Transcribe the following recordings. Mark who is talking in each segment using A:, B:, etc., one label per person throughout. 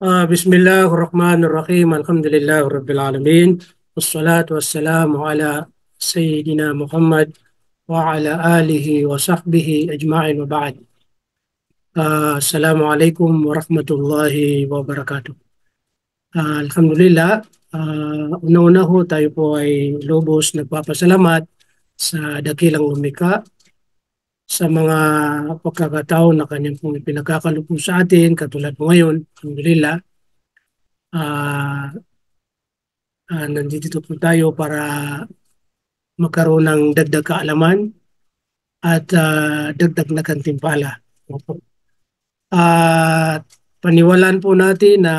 A: Bismillahirrahmanirrahim. Alhamdulillah Rabbil Alamin. Wassalatu wassalamu ala Sayyidina Muhammad wa ala alihi wa sahbihi ajma'in wa ba'd. Assalamualaikum warahmatullahi wabarakatuh. Alhamdulillah, una-una ho tayo po ay lubos nagpapasalamat sa dakilang lumikha sa mga pagkakataon na kanyang pong pinagkakaloob sa atin katulad po ngayon. Alhamdulillah, ah, nandito po tayo para magkaroon ng dagdag kaalaman at dagdag na gantimpala. Opo. At paniwalaan po natin na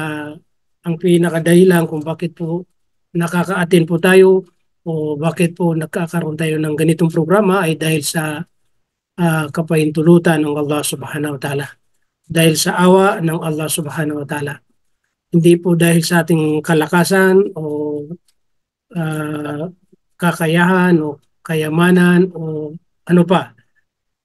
A: ang pinakadahilan kung bakit po nakaka-attend po tayo o bakit po nagkakaroon tayo ng ganitong programa ay dahil sa kapahintulutan ng Allah Subhanahu wa Ta'ala. Dahil sa awa ng Allah Subhanahu wa Ta'ala. Hindi po dahil sa ating kalakasan o ah, kakayahan o kayamanan o ano pa,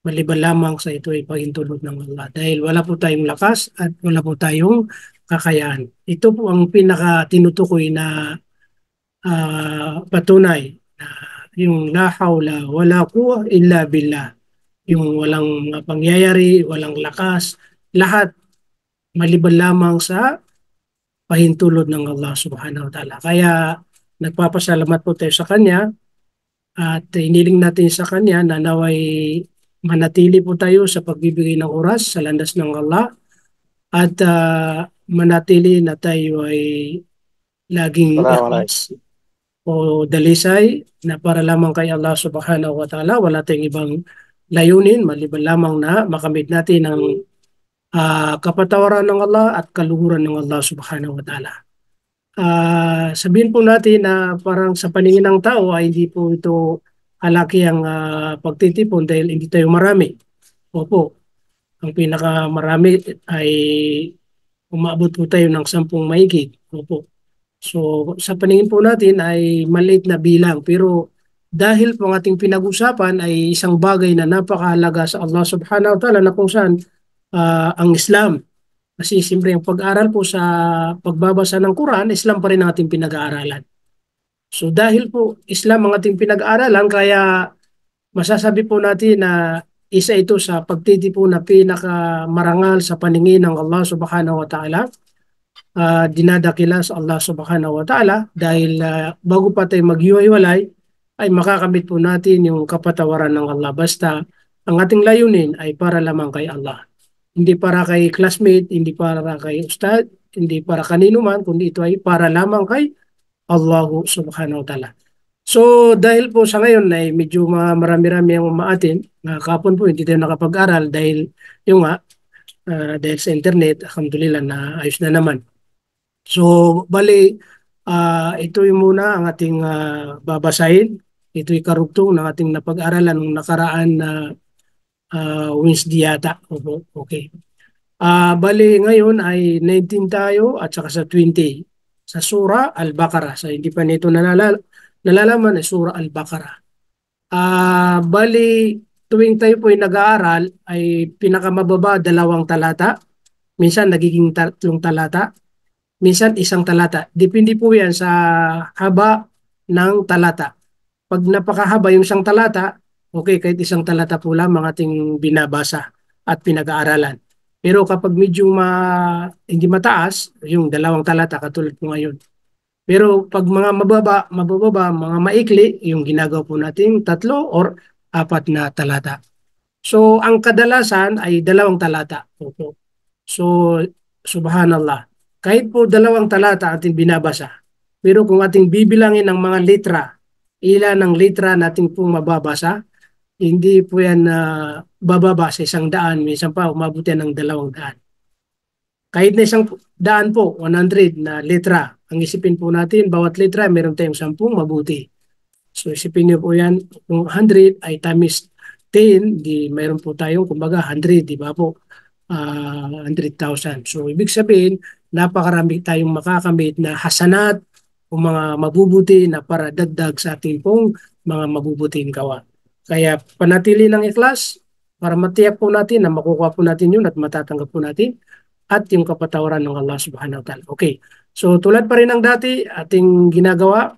A: maliban lamang sa ito ay pahintulot ng Allah. Dahil wala po tayong lakas at wala po tayong kakayahan. Ito po ang pinaka tinutukoy na patunay na yung la hawla wala quwwata illa billah. Yung walang pangyayari, walang lakas, lahat maliban lamang sa pahintulot ng Allah Subhanahu wa Ta'ala. Kaya nagpapasalamat po tayo sa Kanya at iniling natin sa Kanya na naway manatili po tayo sa pagbibigay ng oras sa landas ng Allah at manatili na tayo ay laging ikhlas o dalisay na para lamang kay Allah Subhanahu wa Ta'ala. Wala tayong ibang layunin maliban lamang na makamit natin ang kapatawaran ng Allah at kaluhuran ng Allah Subhanahu wa Ta'ala. Sabihin po natin na parang sa paningin ng tao ay hindi po ito kalaki ang pagtitipon dahil hindi tayo marami. Opo, ang pinakamarami ay umabot po tayo ng 10 mahigit. Opo. So sa paningin po natin ay maliit na bilang pero dahil po ang ating pinag-usapan ay isang bagay na napakahalaga sa Allah Subhanahu wa Ta'ala na kung saan ang Islam. Kasi siyempre ang pag-aaral po sa pagbabasa ng Quran, Islam pa rin ang ating pinag-aaralan. So dahil po Islam ang ating pinag-aaralan, kaya masasabi po natin na isa ito sa pagtitipon na pinakamarangal sa paningin ng Allah Subhanahu wa Ta'ala. Dinadakila sa Allah Subhanahu wa Ta'ala dahil bago pa tayo maghiwa-hiwalay ay makakamit po natin yung kapatawaran ng Allah. Basta ang ating layunin ay para lamang kay Allah. Hindi para kay classmate, hindi para kay ustad, hindi para kanino man, kundi ito ay para lamang kay Allah Subhanahu wa Ta'ala. So dahil po sa ngayon ay medyo marami-rami ang umaatin, kapon po hindi tayo nakapag-aral dahil yung dahil sa internet, alhamdulillah na ayos na naman. So bali, ito yung muna ang ating babasahin. Ito yung karugtong ng ating napag-aralan ng nakaraan na Wednesday yata. Okay. Bali ngayon ay 19 tayo at saka sa 20 sa Surah Al-Baqarah. Sa hindi pa nito nalalaman ay Surah Al-Baqarah. Bali tuwing tayo po ay nag-aaral ay pinakamababa 2 talata. Minsan nagiging 3 talata. Minsan 1 talata. Depende po yan sa haba ng talata. Pag napakahaba yung 1 talata, okay, kahit 1 talata po lang ang ating binabasa at pinag-aaralan. Pero kapag medyo hindi mataas, yung 2 talata katulad po ngayon. Pero pag mga mababa, mga maikli, yung ginagawa po natin 3 or 4 na talata. So ang kadalasan ay 2 talata. Opo. So subhanallah. Kahit po 2 talata ating binabasa, pero kung ating bibilangin ang mga litra, ilan ang litra natin pong mababasa, hindi po yan bababa sa 100, minsan pa umabot yan ng 200. Kahit na 100 po, 100 na litra, ang isipin po natin, bawat litra meron tayong 10 mabuti. So isipin niyo po yan, kung 100 ay times 10, di mayroon po tayong kumbaga 100, di ba po? 100,000. So ibig sabihin, napakarami tayong makakamit na hasanat o mga mabubuti na para dagdag sa ating pong mga mabubuting gawa. Kaya panatili ng ikhlas para matiyak po natin na makukuha po natin yun at matatanggap po natin. at yung kapatawaran ng Allah subhanahu wa ta'ala. Okay. So tulad pa rin ng dati, ating ginagawa,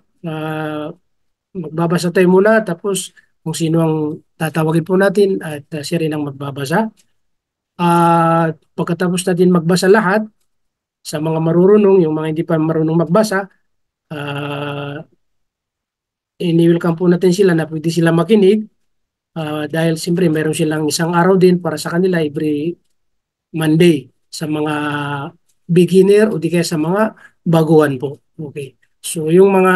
A: magbabasa tayo muna tapos kung sino ang tatawagin po natin at siya rin ang magbabasa. At pagkatapos natin magbasa lahat, sa mga marurunong, yung mga hindi pa marunong magbasa, uh, ini-welcome po natin sila na pwede sila makinig dahil siyempre meron silang isang araw din para sa kanila every Monday sa mga beginner o di kaya sa mga baguhan po. Okay. So yung mga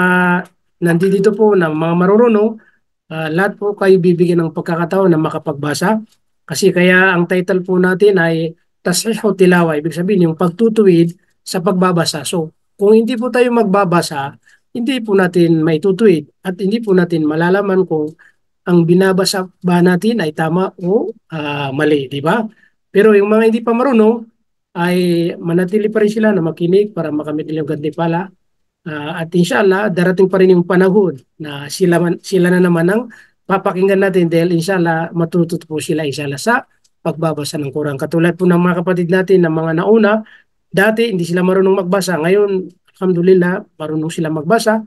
A: nandito po na mga marurunong, lahat po kayo bibigyan ng pagkakataon na makapagbasa. Kasi kaya ang title po natin ay Tashihu Tilawa. Ibig sabihin yung pagtutuwid sa pagbabasa. So kung hindi po tayo magbabasa, hindi po natin maitutuwid at hindi po natin malalaman kung ang binabasa ba natin ay tama o mali, di ba? Pero yung mga hindi pa marunong ay manatili pa rin sila na makinig para makamit nila yung gantimpala. At inshallah, darating pa rin yung panahon na sila na naman ang papakinggan natin dahil inshallah matututo po sila inshallah sa pagbabasa ng Quran. Katulad po ng mga kapatid natin na mga nauna, dati hindi sila marunong magbasa. Ngayon, alhamdulillah, marunong sila magbasa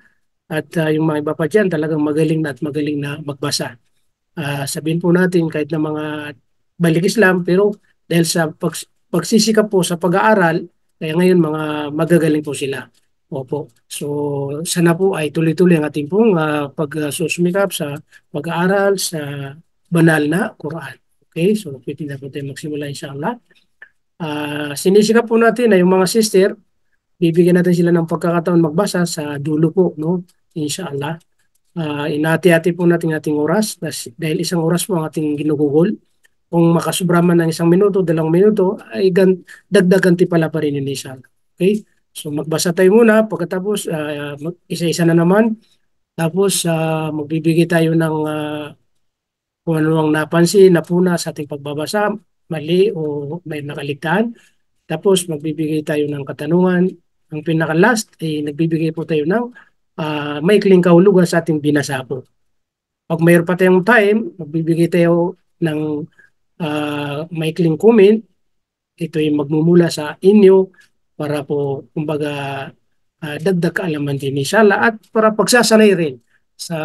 A: at yung mga iba pa dyan talagang magaling na at magaling na magbasa. Sabihin po natin kahit na mga balik Islam pero dahil sa pagsisikap po sa pag-aaral kaya ngayon mga magagaling po sila. Opo. So sana po ay tuloy-tuloy ang ating pong pagsusumikap sa pag-aaral sa banal na Quran. Okay? So pwede na po tayo magsimula inshallah. Sinisikap po natin na yung mga sister bibigyan natin sila ng pagkakataon magbasa sa dulo po, no? Inshallah. Inati-ati po natin ating oras dahil isang oras po ang ating ginugugol. Kung makasubra man ng 1 minuto, 2 minuto, ay dagdagan pala pa rin yun inshallah. Okay? So magbasa tayo muna, pagkatapos isa-isa na naman. Tapos magbibigay tayo ng kung ano ang napansin, napuna sa ating pagbabasa, mali o may nakaligtaan. Tapos magbibigay tayo ng katanungan. Ang pinaka-last ay nagbibigay po tayo ng maikling kahulugan sa ating binasa po. Pag mayroon pa tayong time, magbibigay tayo ng maikling comment. Ito ay magmumula sa inyo para po, kumbaga, dagdag kaalaman din inshallah at para pagsasanay rin sa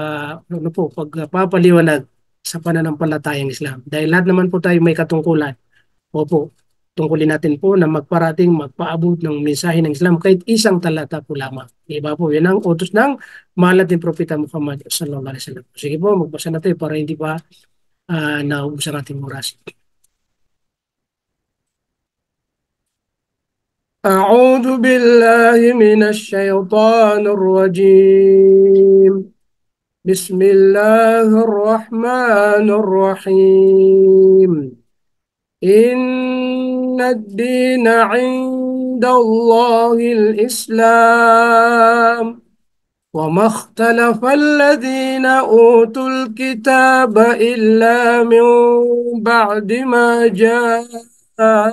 A: ano po, pagpapaliwanag sa pananampalatayang Islam. Dahil lahat naman po tayo may katungkulan. Opo, tungkulin natin po na magparating, magpaabot ng mensahe ng Islam kahit isang talata po lamang. Diba po, yan ang utos ng mahal natin Propeta Muhammad sallallahu alaihi wasallam. Sige po, magbasa na tayo para hindi pa naubos ang ating oras. أعوذ بالله من الشيطان الرجيم بسم الله الرحمن الرحيم إن الدين عند الله الإسلام وما اختلف الذين أوتوا الكتاب إلا من بعد ما جاءهم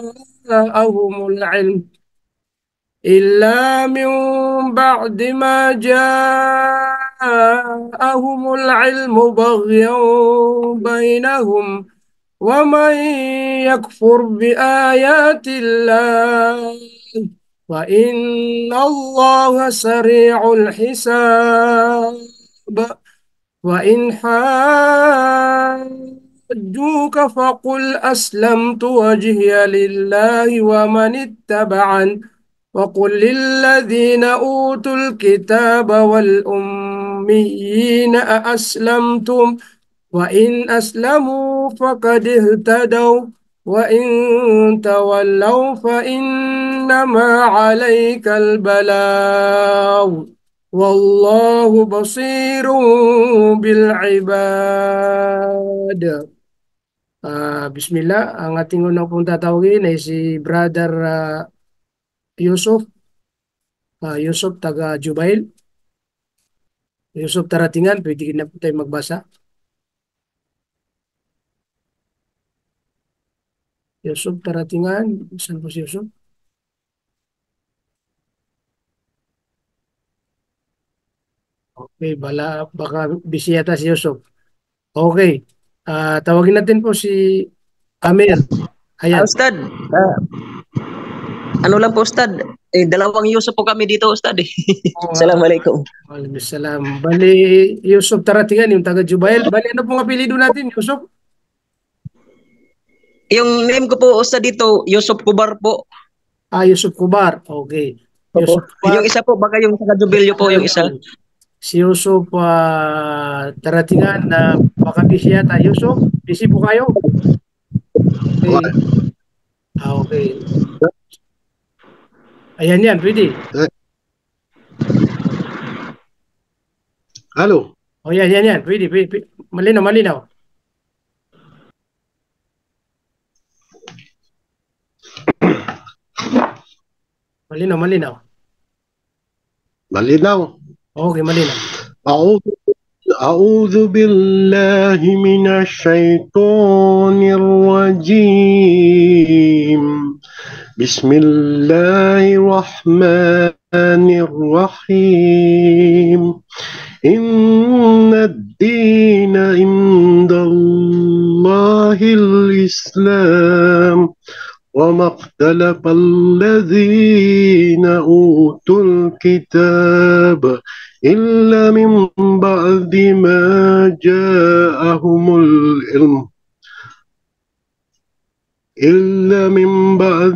A: العلم بغيا بينهم ومن يكفر بآيات الله وإن الله سريع الحساب وإن حاجوك فقل أسلمت وجهي لله ومن اتبعني وقل للذين أوتوا الكتاب والأميين أأسلمتم وإن أسلموا فقد اهتدوا وإن تولوا فإنما عليك البلاغ والله بصير بالعباد. Bismillah, ang ating unang pong tatawagin ay si Brother Yusuf. Yusuf taga Jubail. Yusuf Taratingan, pwede na po tayo magbasa. Yusuf Taratingan, saan po si Yusuf? Okay, baka busy yata si Yusuf. Okay, tawagin natin po si Amir. Ayan.
B: Ustad, Ano lang po, Ustad. Dalawang Yusuf po kami dito, Ustad.
A: Oh,
B: Assalamualaikum.
A: Waalaikumsalam. Bali, Yusuf Taratingan, yung taga Jubail. Bali, ano pong apelido natin, Yusuf?
B: Yung name ko po, Ustad, dito, Yusuf Kubar po.
A: Ah, Yusuf Kubar. Okay.
B: Opo.
A: Yusuf Kubar.
B: Yung isa po, baka yung sa Jubilyo po, yung isa.
A: Ayun. Si Yusuf Taratingan na baka busy yata. Yusuf, busy po kayo? Okay. Okay. Ayan yan, pwede.
C: Eh, Halo,
A: O yan, yan, yan. Pwede, pwede, pwede. Malinaw, malinaw. Malinaw, malinaw.
C: malinaw.
A: Okay, malinaw.
C: أعوذ أعوذ بالله من الشيطان الرجيم. بسم الله الرحمن الرحيم. إن الدين عند الله الإسلام. وما اختلف الذين أوتوا الكتاب إلا من بعد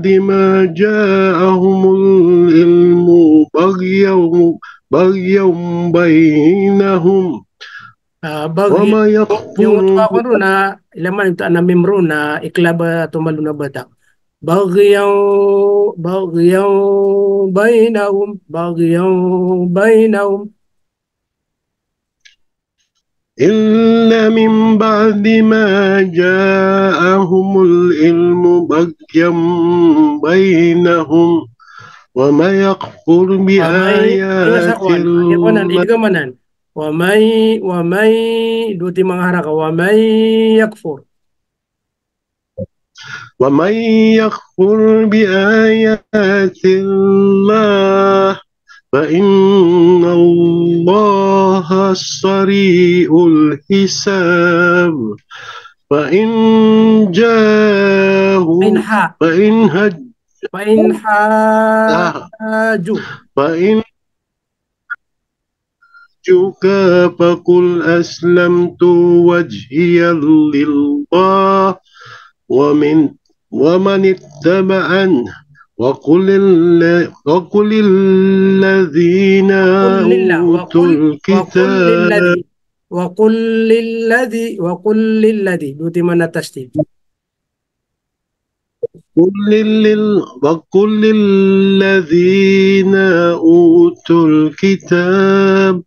C: ما جاءهم العلم بغيا بينهم
A: Bagi,
C: وما يكفر
A: yung tuwa ko ron na ilaman ito na membro na iklaba tumalo na bata. Bagyaw bainahum
C: إلا من بعد ما جاءهم العلم بغيا بينهم وما يكفر
A: may
C: بآيات
A: nasakwan yakunan
C: الله
A: idgamanan wa may duti mga haraka yakfur
C: ومن يكفر بآيات الله فإن الله سريع الحساب فإن جاءوا
A: inha
C: فإن هج
A: haju
C: فإن جوك فقل أسلمت وجهي لله ومن اتبعني وقل الذين
A: وقل لله
C: أوتوا الكتاب
A: وقل للذي duti mana tasdid
C: وقل للذين أوتوا الكتاب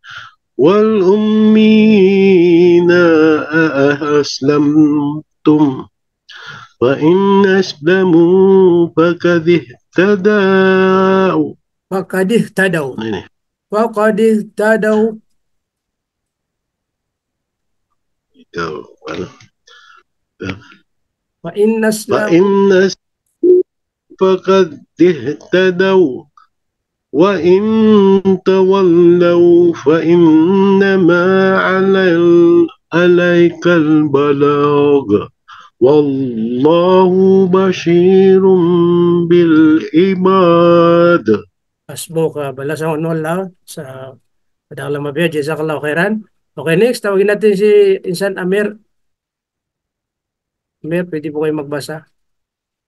C: والأمين أسلمتم فإن أسلموا فقد اهتدوا
A: faqad ihtadaw fa inna
C: فإن فقد اهتدوا وإن تولوا فإنما عليك البلاغ والله بشير بالعباد.
A: Hasbuka balasang wala sa padang mabiya jazakallahu khairan. Okay, next tawagin natin si Insan Amir. Amir, pwede po kayo magbasa.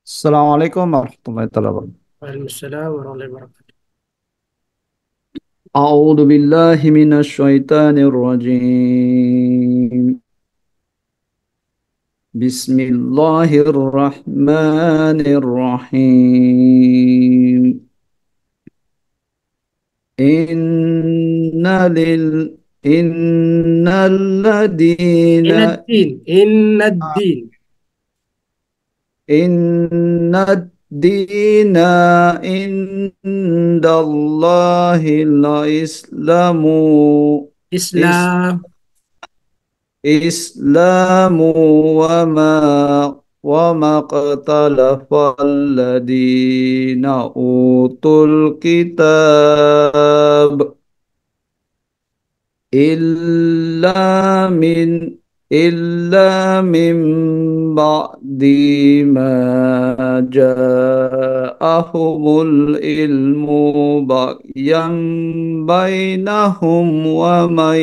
D: Assalamualaikum warahmatullahi wabarakatuh.
A: Waalaikumsalam warahmatullahi wabarakatuh.
D: أعوذ بالله من الشيطان الرجيم. بسم الله الرحمن الرحيم. إن الذين
A: Inna ad-din.
D: إن الدين عند الله الإسلام
A: Islam.
D: إسلام وما اختلف الذين أوتوا الكتاب إلا من بعد ما جاءهم العلم بغيا بينهم ومن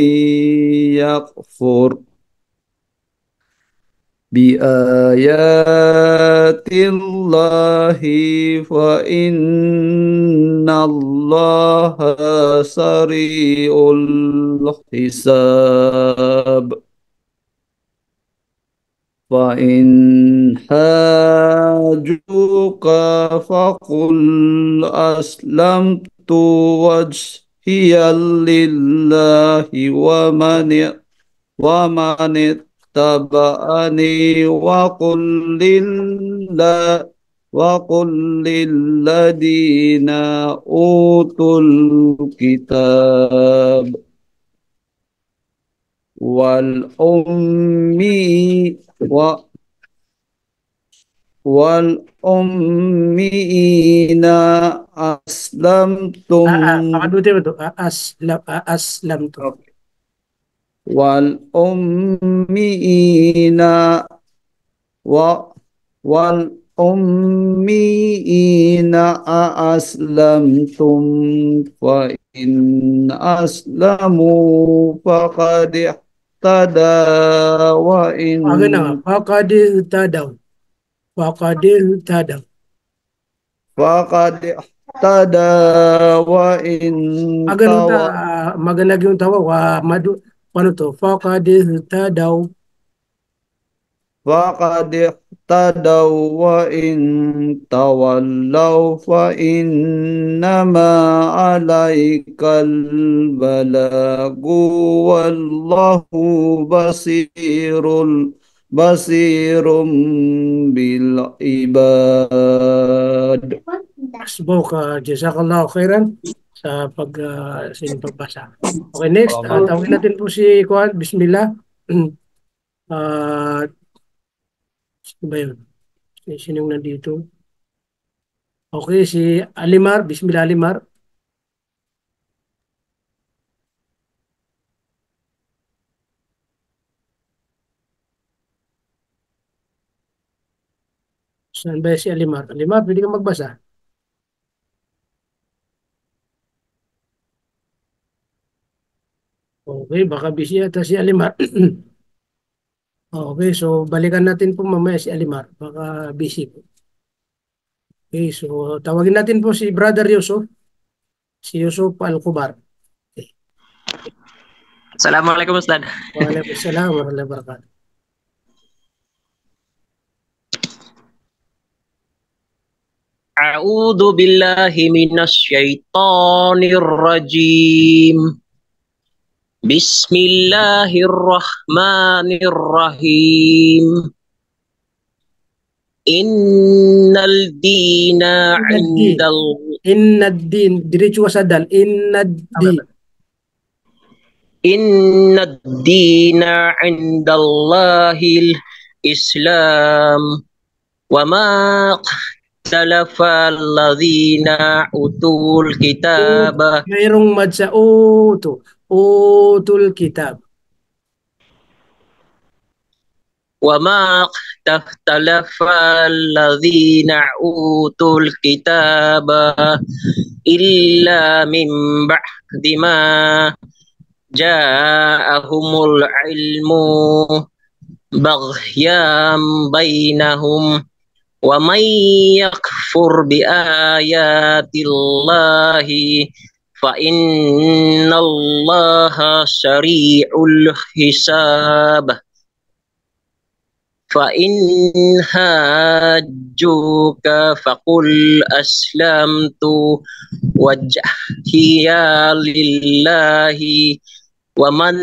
D: يكفر بآيات الله فإن الله سريع الحساب فإن حاجوك فقل أسلمت وجهي لله ومن اتبعني وقل للذين أوتوا الكتاب والأميين أسلمتم
A: Pakadute ba ito? Aslam to.
D: والأميين والأميين أسلمتم فإن أسلموا فقد اهتدى وإن
A: Aga na nga. Pakaditadaw. Pakaditadaw.
D: فقد اهتدى وإن
A: Aga nung maganag yung tawa. Paano to? Pakaditadaw.
D: فقد اهتدوا وإن تولوا فإنما عليك البلاغ والله بصير بالعباد.
A: Asbok, jazakallahu khairan sa pagbasa. Okay, next. Tawagin natin po si Kuan. Bismillah. Sino ba yun? Sino yung nandito? Okay, si Alimar. Bismillah, Alimar. Saan ba si Alimar? Alimar, pwede ka magbasa. Okay, baka busy yata si Alimar. Okay, so balikan natin po mamaya si Alimar. Baka busy po. Okay, so tawagin natin po si Brother Yusuf. Si Yusuf Al-Kubar. Okay.
B: Assalamualaikum Ustad.
A: Waalaikumsalam warahmatullahi wabarakatuh.
B: A'udzu billahi minasyaitonir rajim. Bismillahirrahmanirrahim. Innal dina indal
A: Innad din. Diretso ka sa dal. Innad din.
B: Innad dina indallahil Islam. Wa ma ikhtalafa alladhina utul kitaba
A: Mayroong mad sa uto. Utul kitab.
B: وما اختلف الذين أوتوا الكتاب إلا من بعد ما جاءهم العلم بغيا بينهم ومن يكفر بآيات الله فإن الله سريع الحساب فإن حاجوك فقل أسلمت وجهي لله ومن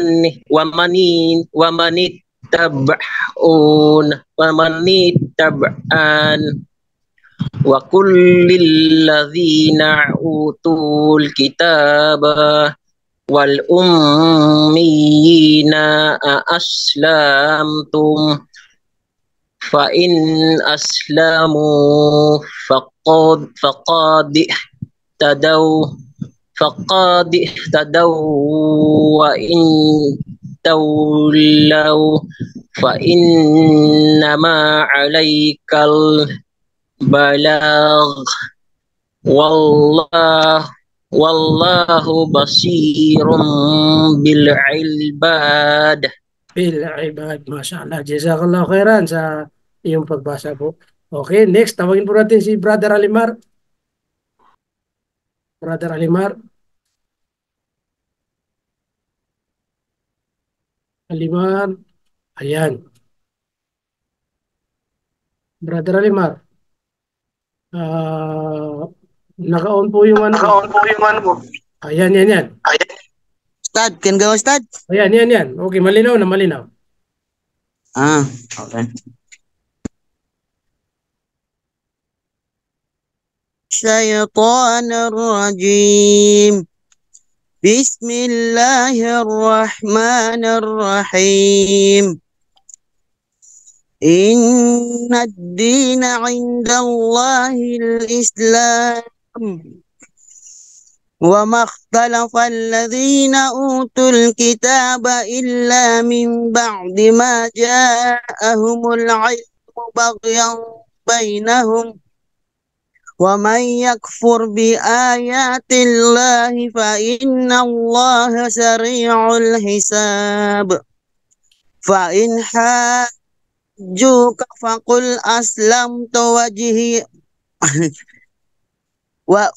B: اتبعان وكل الذين أوتوا الكتاب والأميين أسلمتم فإن أسلموا فقد اهتدوا وإن تولوا فإنما عليك البلاغ والله والله بصير بالعباد.
A: Bil ibad. Masya Allah. Jazakallah khairan sa iyong pagbasa po. Okay, next. Tawagin po natin si Brother Alimar. Brother Alimar. Alimar. Ayan. Brother Alimar. Naka-on po yung ano. Ayan, yan, yan.
E: Ustad, can go Ustad?
A: Ayan, yan, yan. Okay, malinaw na, malinaw.
E: Okay. الشيطان الرجيم بسم الله الرحمن الرحيم إن الدين عند الله الإسلام وما اختلف الذين أوتوا الكتاب إلا من بعد ما جاءهم العلم بغيا بينهم ومن يكفر بآيات الله فإن الله سريع الحساب فإن حاجوك فقل أسلمت وجهي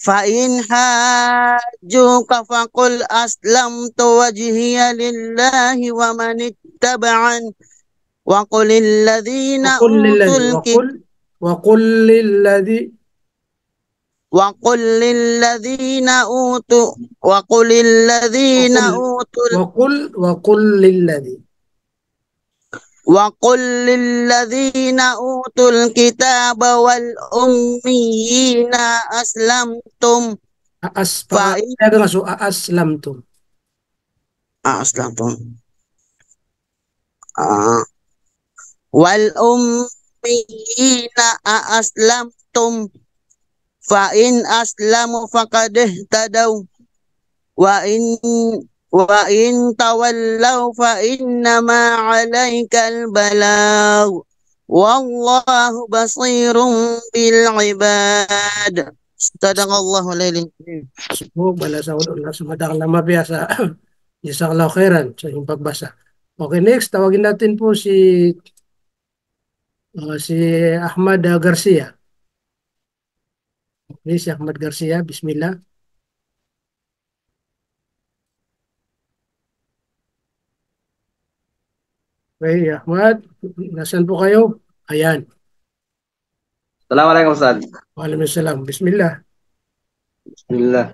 E: فإن حاجوك فقل أسلمت وجهي لله ومن اتبعني وقل الذين أوتوا الكتاب
A: وقل للذي
E: وقل للذين أوتوا الكتاب والأميين أسلمتم والأميين أسلمتم فإن أسلموا فقد اهتدوا وإن تولوا فإنما عليك البلاغ والله بصير بالعباد. صدق الله العظيم.
A: Jazakallah khairan sa inyong pagbasa. Okay, next, tawagin natin po si Ahmad Garcia. Okay, si Ahmad Garcia, bismillah. Okay, Ahmad, nasaan po kayo? Ayan.
F: Assalamualaikum Ustaz.
A: Waalaikumsalam. Bismillah.
F: Bismillah.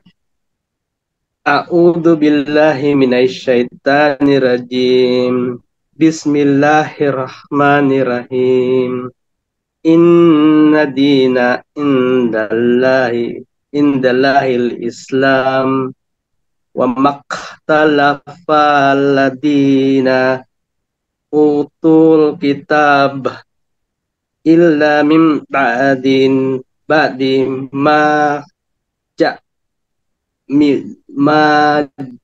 F: A'udzu billahi minasyaitonir rajim. Bismillahirrahmanirrahim. Inna dina indallahil Islam wa maqtalafa alladina utul kitab illa min ba'di ma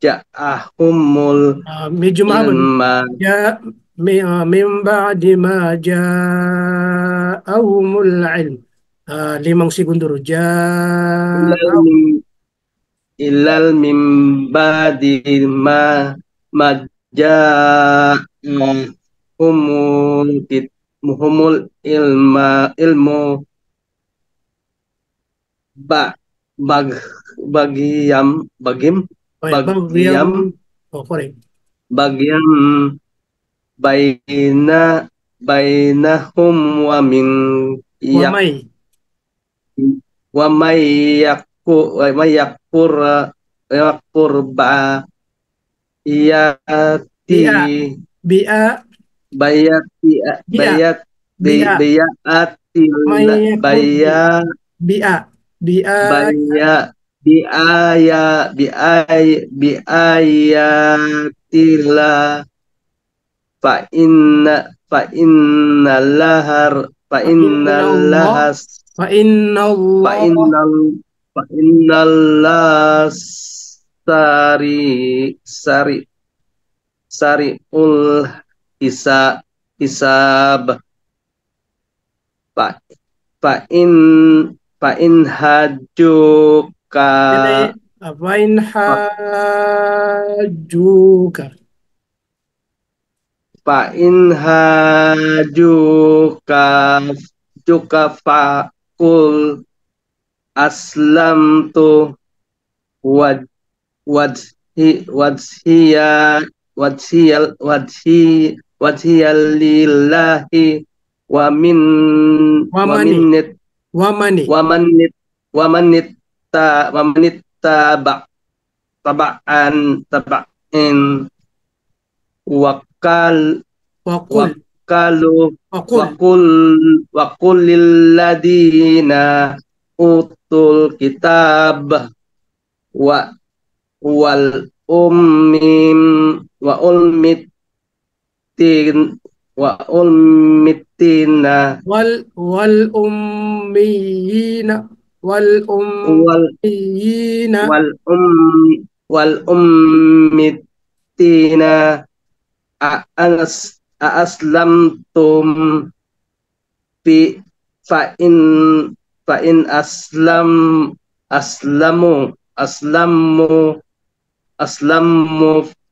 F: ja'ahumul
A: medyo
F: ilma
A: min ba'di ma ja'ahumul ilm. 5 segundo.
F: Ilal min ba'di ma ja'ahumul ilmu bagiam bainahum wa min yakfur biayatillah fa innallah sari'ul hisab. Fa in hajjuka
A: Jadi, afain hajuka.
F: fa in hajjuka faqul aslamtu wad wadhiya lillahi wa min
A: Wamani. Wamani.
F: wamanit taba'in wakal
A: Wakul.
F: wakalu
A: Wakul.
F: wakul lilladina utul kitab wa wal ummitina
A: Wal ummiyina. Wal ummiyina.
F: wal ummitina aslamtum fi fa in aslamu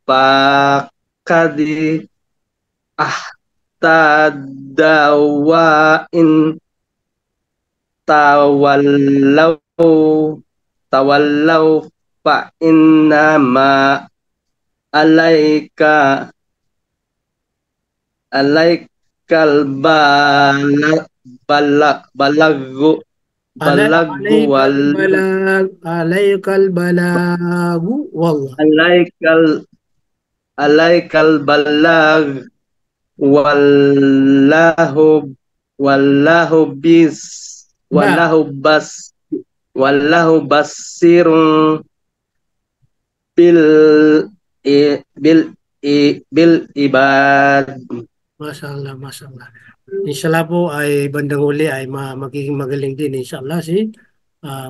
F: faqadi tadawain tawallau fa innama alaikal balagu
A: Alaikal balagu. Wallah.
F: alaikal balag wallahu basirun bil ibad.
A: Masya Allah, Masya Allah. Inshallah po ay bandang huli ay magiging magaling din inshallah si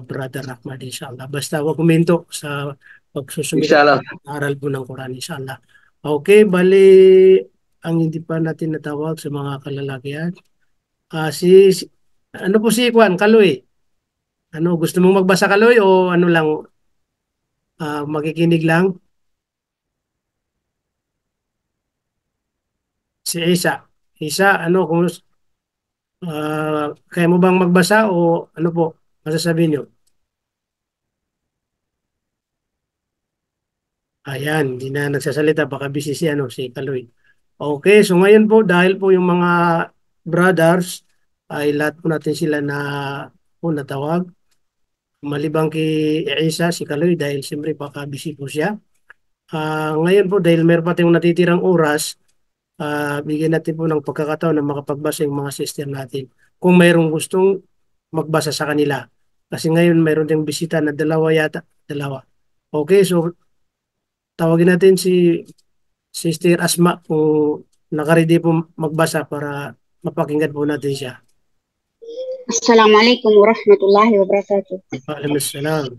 A: Brother Ahmad inshallah. Basta huwag kuminto sa pagsusumikap
F: Inshallah.
A: aral po ng Quran inshallah. Okay, bali ang hindi pa natin natawag sa mga kalalakihan. Ano po si Kwan, Kaloy? Ano, gusto mong magbasa Kaloy o ano lang, makikinig lang? Si Isa. Isa, ano, kung kaya mo bang magbasa o ano po, masasabi nyo? Ayan, hindi na nagsasalita, baka busy si, si Kaloy. Okay, so ngayon po, dahil po yung mga brothers, ay lahat po natin sila natawag. Malibang kay Isa, si Kaloy, dahil siyempre baka busy po siya. Ngayon po, dahil meron pa tayong natitirang oras, bigyan natin po ng pagkakataon na makapagbasa yung mga sister natin. Kung mayroong gustong magbasa sa kanila. Kasi ngayon mayroon ding bisita na dalawa. Okay, so tawagin natin si Sister Asma kung nakaredy po magbasa para mapakinggan po natin siya.
G: Assalamualaikum warahmatullahi wabarakatuh.
A: Waalaikumsalam.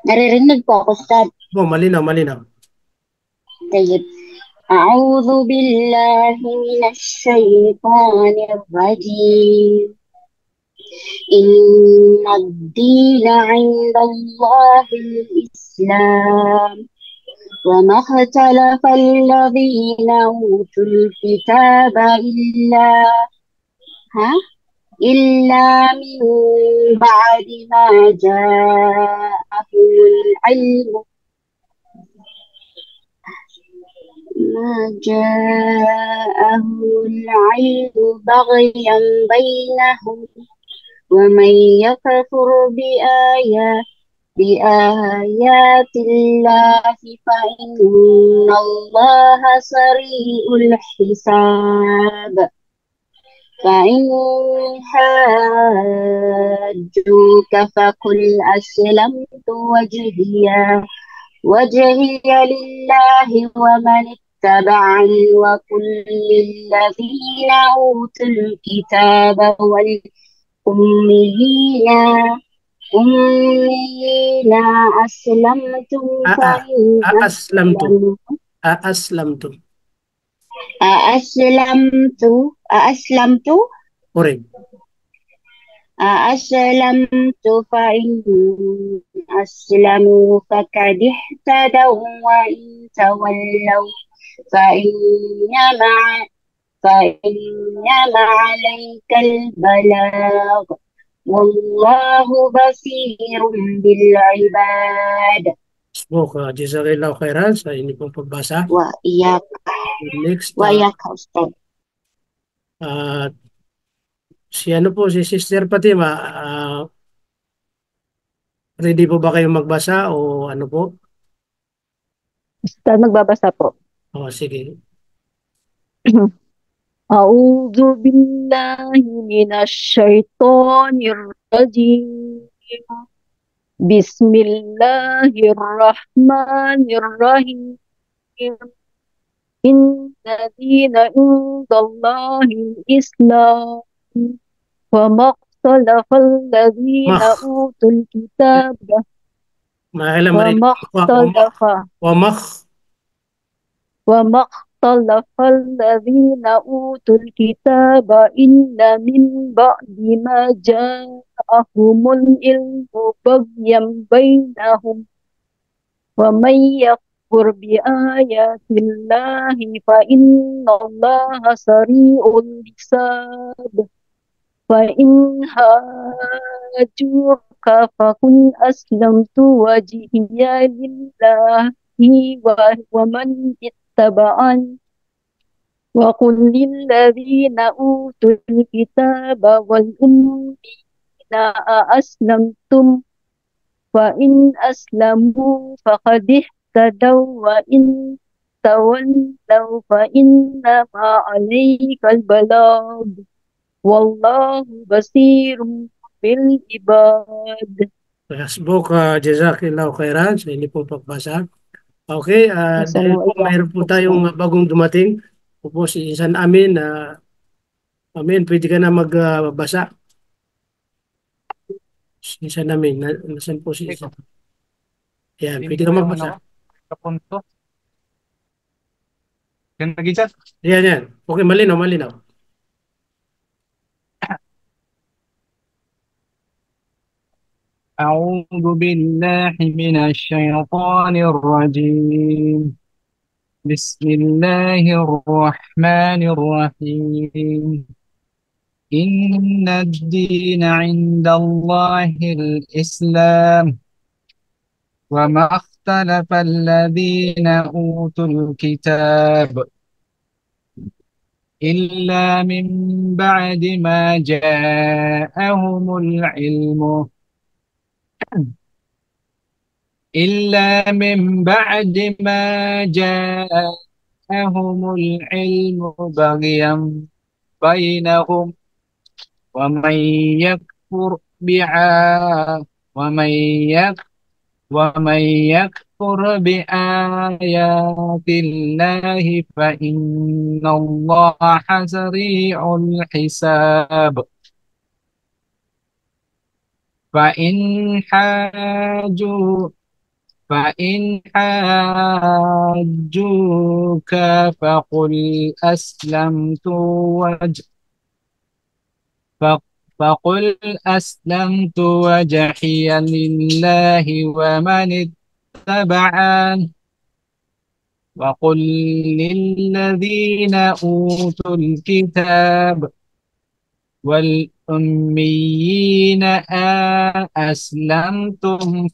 G: Naririnig po ako, Ustad.
A: Malinaw.
G: Tayyib. A'udhu billahi minash shaytanir rajim. Inna ad-dina 'inda Allahil Islam. Wa ma ikhtalafa alladhina utul kitaba illa min ba'di ma ja'ahumul ilmu baghyan bainahum wa man yakfur biayatillahi fa inna Allaha sari'ul hisab. فإن حاجوك فقل أسلمت وجهي لله ومن اتبعني وقل للذين أوتوا الكتاب والأميين أميين أسلمتم فإن
A: أأسلمتم
G: أسلموا
A: أأسلمتم
G: أأسلمت
A: قريب.
G: أأسلمت فإن أسلموا فقد اهتدوا وإن تولوا فإنما فإنما عليك البلاغ والله بصير بالعباد.
A: Jazakallahu khairan sa inyo pong pagbasa.
G: وإياك
A: Next,
G: وإياك أستاذ.
A: si ano po, si Sister Fatima, ready po ba kayong magbasa o ano po?
H: Ustad, magbabasa po.
A: O, sige.
H: A'udzu billahi minasyaitonir rajim. Bismillahirrahmanirrahim. Inna dina indallahil Islam. Wa maqtalafal ladina utul kitaba. Wa maqtalafal ladina utul kitaba illa min ba'di ma ja'ahumul ilmu baghyan bainahum. Wa may yakfur bi ayatillahi fa innallaha sari'ul hisab. Fa in hajuka fakun aslamtu wajhiya lillahi wa man ittaba'an. Wa qul lil ladzina utul kitaba wal ummiyina aslamtum fa in aslamu faqad ihtadaw wa in tawallaw fa innama 'alaikal balagh wallahu basirun bil ibad.
A: Hasbuk, Jazakallahu khairan sa inyo pong pagbasa. Okay, dahil po mayroon po tayong bagong dumating, po si Insan Amin. Amin, pwede ka na magbasa. Si Insan Amin, nasan po si Insan? Yan, pwede ka magbasa.
I: Kapunto. Yan lagi chat.
A: Yan. Okay, malinaw.
I: أعوذ بالله من الشيطان الرجيم. بسم الله الرحمن الرحيم. إن الدين عند الله الإسلام وما اختلف الذين أوتوا الكتاب إلا من بعد ما جاءهم العلم بغيا بينهم ومن يكفر بآيات الله فإن الله سريع الحساب. فإن حاجوك فقل أسلمت وجهي لله ومن اتبعن وقل للذين أوتوا الكتاب والأميين أأسلمتم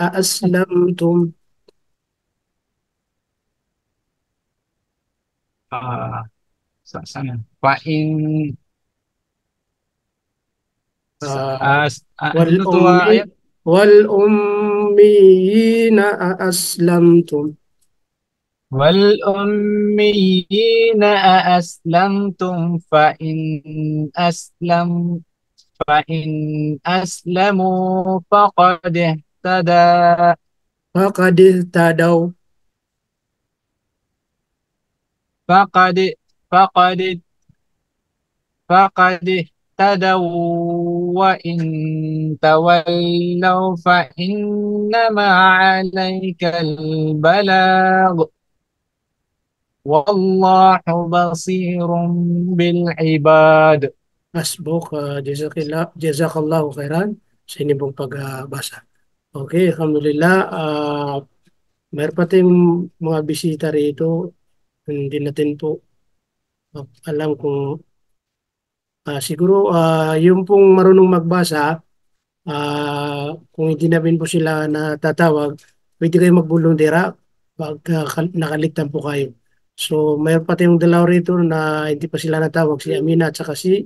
A: أأسلمتم
I: فإن
A: والأميين أأسلمتم
I: فإن أسلموا فقد اهتدوا فقد اهتدوا وإن تولوا فإنما عليك البلاغ والله بصير بالعباد.
A: Asbuk, jazakallahu khairan sa inyong pong pagbasa. Okay, alhamdulillah. Mayroon pa tayong mga bisita rito. Hindi natin po alam kung siguro yung pong marunong magbasa, kung hindi namin po sila natatawag, pwede kayo magbulundira pag nakaligtan po kayo. So, mayroon pa tayong dalaw rito na hindi pa sila natawag, si Amina at saka si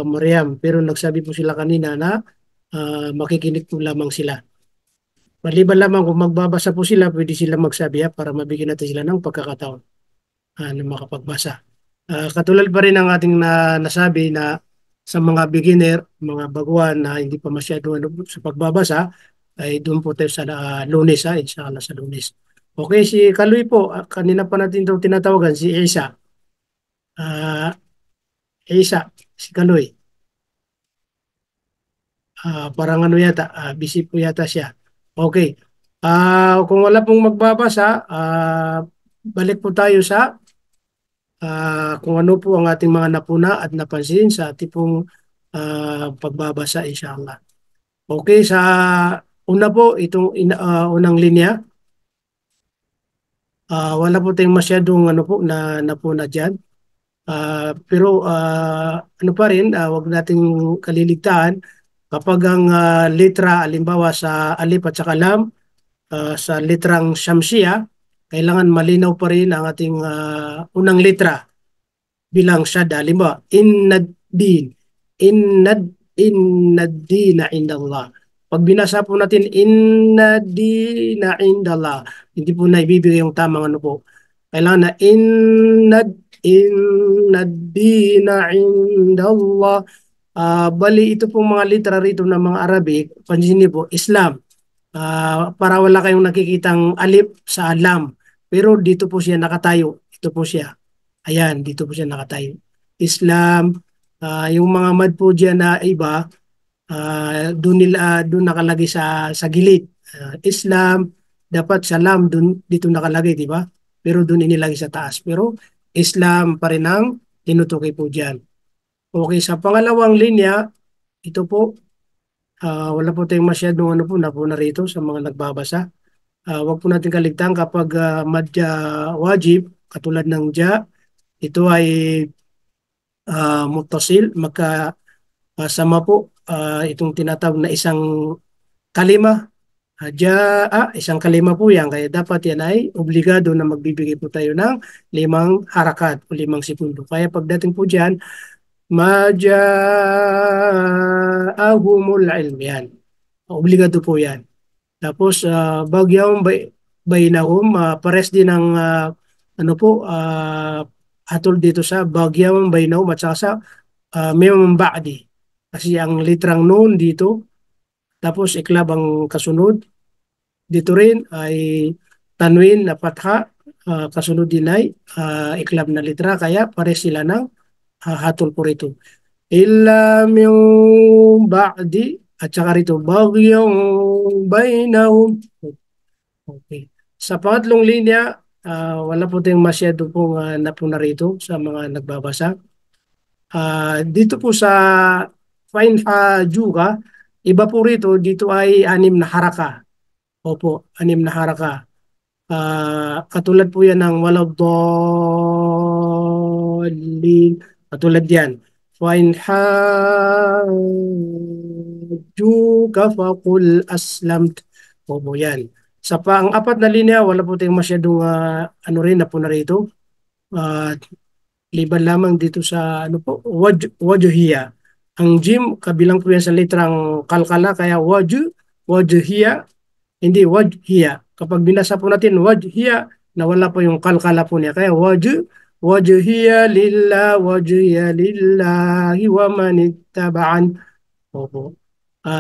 A: Mariam. Pero nagsabi po sila kanina na makikinig po lamang sila. Maliban lamang kung magbabasa po sila, pwede sila magsabi para mabigyan natin sila ng pagkakataon na makapagbasa. Katulad pa rin ng ating nasabi na sa mga beginner, mga baguhan na hindi pa masyado sa pagbabasa, ay doon po tayo sa Lunes, inshallah sa Lunes. Okay, si Kaloy po, kanina pa natin ito tinatawagan, si Isa. Isa, si Kaloy. Parang ano yata, busy po yata siya. Okay. Kung wala pong magbabasa, balik po tayo sa kung ano po ang ating mga napuna at napansin sa ating pong pagbabasa, inshallah. Okay, sa una po, itong unang linya, wala po tayong masyadong ano po na napuna dyan. Pero ano pa rin, wag nating kaliligtaan kapag ang litra, alimbawa sa alif at saka lam, sa litrang Shamsiya, kailangan malinaw pa rin ang ating unang litra bilang syada. Halimbawa, innad dina indallah. Pag binasa po natin innad dina indallah, hindi po na ibibigay yung tamang ano po. Kailangan na innad dina indallah. Bali ito pong mga litra rito ng mga Arabic, pansin niyo po, Islam. Para wala kayong nakikitang alif sa lam. Pero dito po siya nakatayo. Ito po siya. Ayan, dito po siya nakatayo. Islam, yung mga mad po dyan na iba, doon nakalagay sa gilid. Islam, dapat sa lam, dito nakalagay, di ba? Pero doon inilagay sa taas. Pero Islam pa rin ang tinutukoy po dyan. Okay, sa pangalawang linya, ito po, wala po tayong masyadong ano po na rito sa mga nagbabasa. Wag po natin kaligtaan kapag madya wajib, katulad ng ja, ito ay muttasil, magkasama po itong tinatawag na isang kalima. Isang kalima po yan. Kaya dapat yan ay obligado na magbibigay po tayo ng 5 harakat o 5 segundo. Kaya pagdating po dyan, maja'ahumul ilm yan. Obligado po yan. Tapos, bagyawang bainahum, pares din ng ano po, atol dito sa bagyawang bainahum at saka sa mimam ba'di. Kasi ang litrang noon dito, tapos iklab ang kasunod. Dito rin ay tanwin na patha, kasunod din ay iklab na litra, kaya pares sila ng hatol po rito. Illa min ba'di, at saka rito, bagyong bainahum. Okay. Sa pangatlong linya, wala po tayong masyado pong napuna rito sa mga nagbabasa. Dito po sa Fain Juga, iba po rito, dito ay 6 na haraka. Opo, 6 na haraka. Katulad po yan ng waladhalin. Katulad yan. Fain hajjuka faqul aslamt. Opo, yan. Sa pang-apat na linya, wala po tayong masyadong ano rin na po na rito. Liban lamang dito sa ano po, wajhiya. Ang jim, kabilang po yan sa litrang kalkala, kaya wajhiya, hindi wajhiya. Kapag binasa po natin wajhiya, nawala po yung kalkala po niya. Kaya wajhiya lillahi wa manittaba'an. Opo.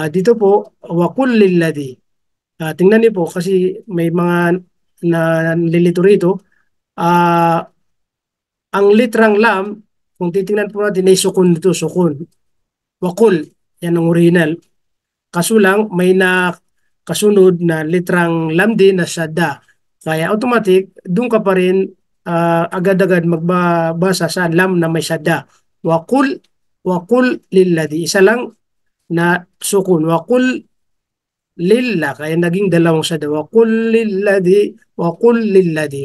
A: Dito po, wa kullil ladhi. Tingnan niyo po kasi may mga nalilito rito. Ang litrang lam, kung titingnan po natin, ay sukun dito, sukun. Wakul. Yan ang original. Kaso lang, may na kasunod na litrang lam din na syadda. Kaya automatic, doon ka pa rin agad-agad magbabasa sa lam na may syadda. Wakul lilladhi. Isa lang na sukun. Wakul lillah. Kaya naging dalawang syadda. Wakul lilladhi.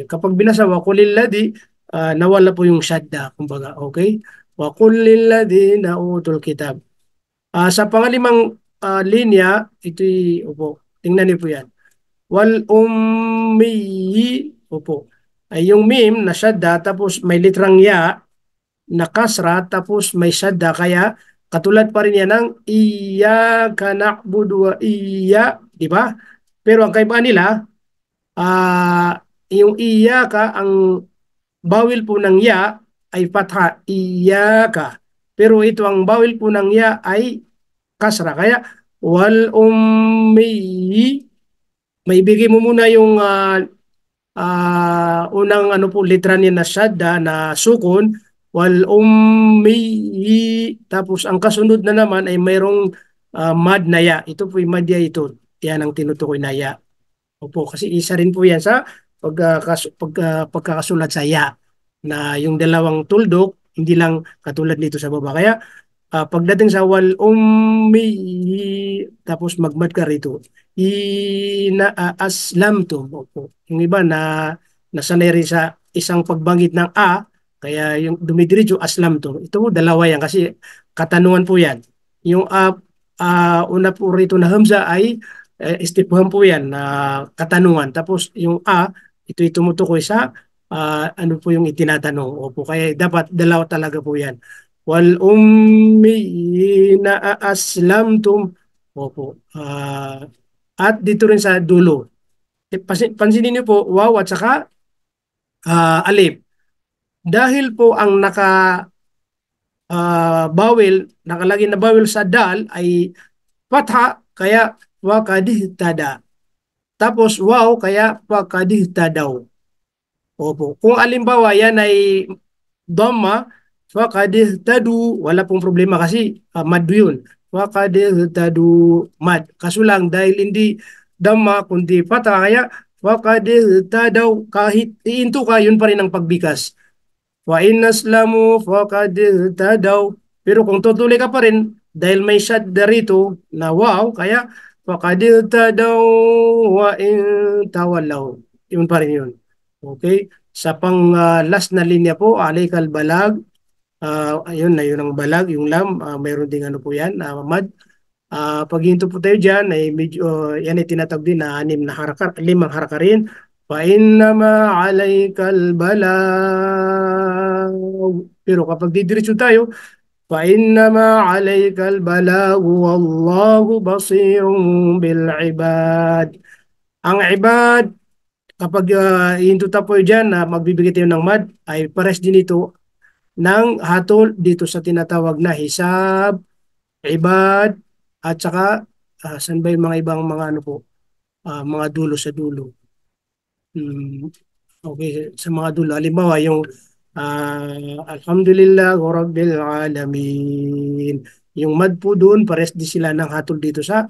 A: Kapag binasa wakul lilladhi, nawala po yung syadda. Kumbaga, okay? Wakul lilladhi na utul kitab. Sa pangalimang linya, ito'y, opo, tingnan niyo po yan. Wal ummiyi, opo, ay yung mim na syadda, tapos may litrang ya na kasra, tapos may syadda, kaya katulad pa rin yan ng iyyaka na'budu wa di ba? Pero ang kaibahan nila, yung iyyaka, ang bawil po ng ya ay fatha, iyyaka. Pero ito ang bawil po ng ya ay kasra. Kaya wal ummi, may ibigay mo muna yung unang ano po litra niya na syadda na sukun, wal ummi, tapos ang kasunod na naman ay mayroong mad na ya. Ito po yung mad ya ito. Yan ang tinutukoy na ya. Opo, kasi isa rin po yan sa pagkakasulat sa ya na yung dalawang tuldok, hindi lang katulad nito sa baba. Kaya pagdating sa wal ummi, tapos magmad ka rito, aslamtum. Opo. Yung iba na nasanay rin sa isang pagbanggit ng kaya yung dumidiretso aslamtum. Ito dalawa yan kasi katanungan po yan. Yung una po rito na hamza ay istifham po yan na katanungan. Tapos yung ito'y tumutukoy sa ano po yung itinatanong. Opo, kaya dapat dalawa talaga po yan. Wal ummiyina aslamtum. Opo. At dito rin sa dulo. Pansinin niyo po, waw at saka alif. Dahil po ang nakalagay na bawil sa dal ay fatha, kaya wakadihtada. Tapos waw, kaya wakadihtadaw. Opo. Kung alimbawa yan ay dhamma, wakadihtadu, wala pong problema kasi mad yun. Wakadihtadu mad. Kaso lang dahil hindi dhamma kundi fatha, kaya wakadihtadaw, kahit iinto ka, yun pa rin ang pagbikas. Wa inaslamu wakadihtadaw. Pero kung tutuloy ka pa rin, dahil may shadda rito na wow, kaya wakadihtadaw wa in tawallaw. Yun pa rin yun. Okay? Sa pang last na linya po, alaykal balag. Ayun na yun ang balag, yung lam, mayroon ding ano po yan, mad. Pag hinto po tayo dyan, ay medyo, yan ay tinatawag din na limang haraka rin. Fa innama alaykal balag. Pero kapag didiretso tayo, fa innama alaykal balag wallahu basirun bil ibad. Ang ibad, kapag hinto tayo dyan, magbibigay tayo ng mad, ay pares din ito ng hatol dito sa tinatawag na hisab, ibad, at saka saan ba yung mga ibang mga ano po, mga dulo sa dulo. Okay, sa mga dulo. Halimbawa yung alhamdulillah rabbil alamin. Yung mad po doon, pares din sila ng hatol dito sa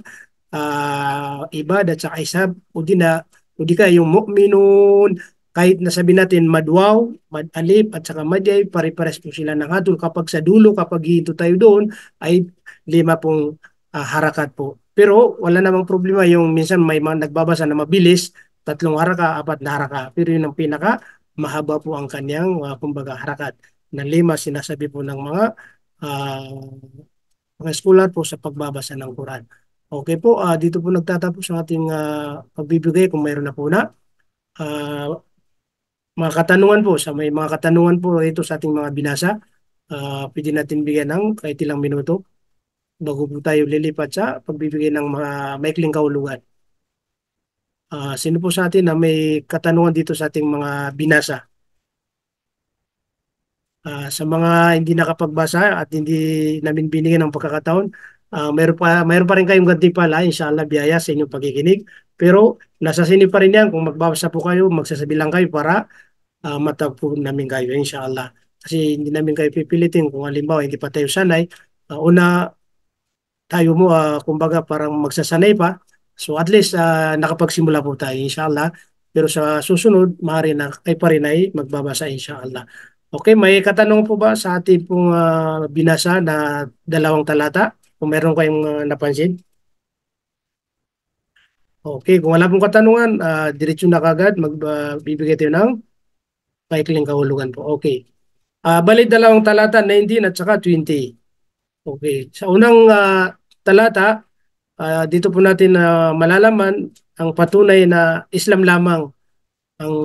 A: ibad at saka hisab. O di ka yung mu'minun, kahit nasabi natin madwaw, mad alif at saka madyay, pare-pares po sila ng hatol. Kapag sa dulo, kapag hinto tayo doon, ay 5 pong harakat po. Pero wala namang problema yung minsan may mga nagbabasa na mabilis, 3 haraka, 4 na haraka. Pero yun ang pinaka mahaba po ang kanyang kumbaga harakat. Na 5 sinasabi po ng mga scholar po sa pagbabasa ng Quran. Okay po, dito po nagtatapos ang ating pagbibigay kung mayroon na po na. Mga katanungan po, may mga katanungan po ito sa ating mga binasa. Pwede natin bigyan ng kahit ilang minuto bago po tayo lilipat sa pagbibigay ng mga maikling kahulugan. Sino po sa atin na may katanungan dito sa ating mga binasa? Sa mga hindi nakapagbasa at hindi namin binigyan ng pagkakataon, mayroon pa rin kayong gantimpala, inshallah, biyaya sa inyong pagkikinig. Pero nasa sini pa rin yan. Kung magbabasa po kayo, magsasabi lang kayo para matagpo namin kayo, inshallah. Kasi hindi namin kayo pipilitin kung halimbawa hindi pa tayo sanay. Una, tayo mo, kumbaga parang magsasanay pa. So at least nakapagsimula po tayo inshallah. Pero sa susunod, maaari na kayo pa rin ay magbabasa inshallah. Okay, may katanong po ba sa ating pong binasa na 2 talata? Kung meron kayong napansin? Okay, kung wala pong katanungan, diretso na kagad, magbibigay tayo ng paikling kahulugan po. Okay. Bali 2 talata, 19 at saka 20. Okay. Sa unang talata, dito po natin malalaman ang patunay na Islam lamang ang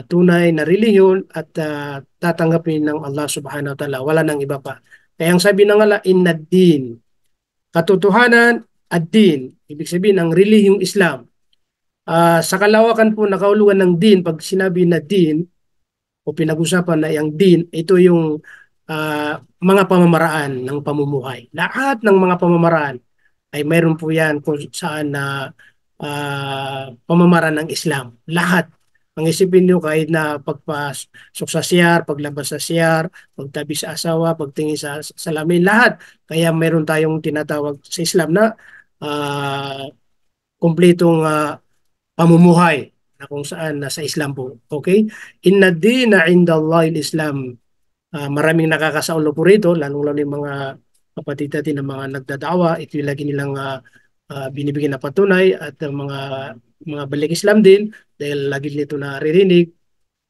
A: tunay na relihiyon at tatanggapin ng Allah subhanahu wa ta'ala. Wala nang iba pa. Kaya ang sabi ng Allah, inna din. Katotohanan, ad-din. Ibig sabihin, ang relihiyong Islam. Sa kalawakan po na kahulugan ng din, pag sinabi na din, o pinag-usapan na yung din, ito yung mga pamamaraan ng pamumuhay. Lahat ng mga pamamaraan ay mayroon po yan kung saan na pamamaraan ng Islam. Lahat. Ang isipin nyo kahit na pagpasok sa siyar, paglabas sa siyar, pagtabi sa asawa, pagtingin sa salamin, lahat. Kaya mayroon tayong tinatawag sa Islam na kumpletong pamumuhay na kung saan nasa Islam po. Okay? Inna dina indallahi al-Islam. Maraming nakakasaulo po rito, lalong-lalo yung mga kapatid natin na mga nagdadawa. Ito yung lagi nilang binibigyan na patunay at mga balik Islam din dahil lagi nito naririnig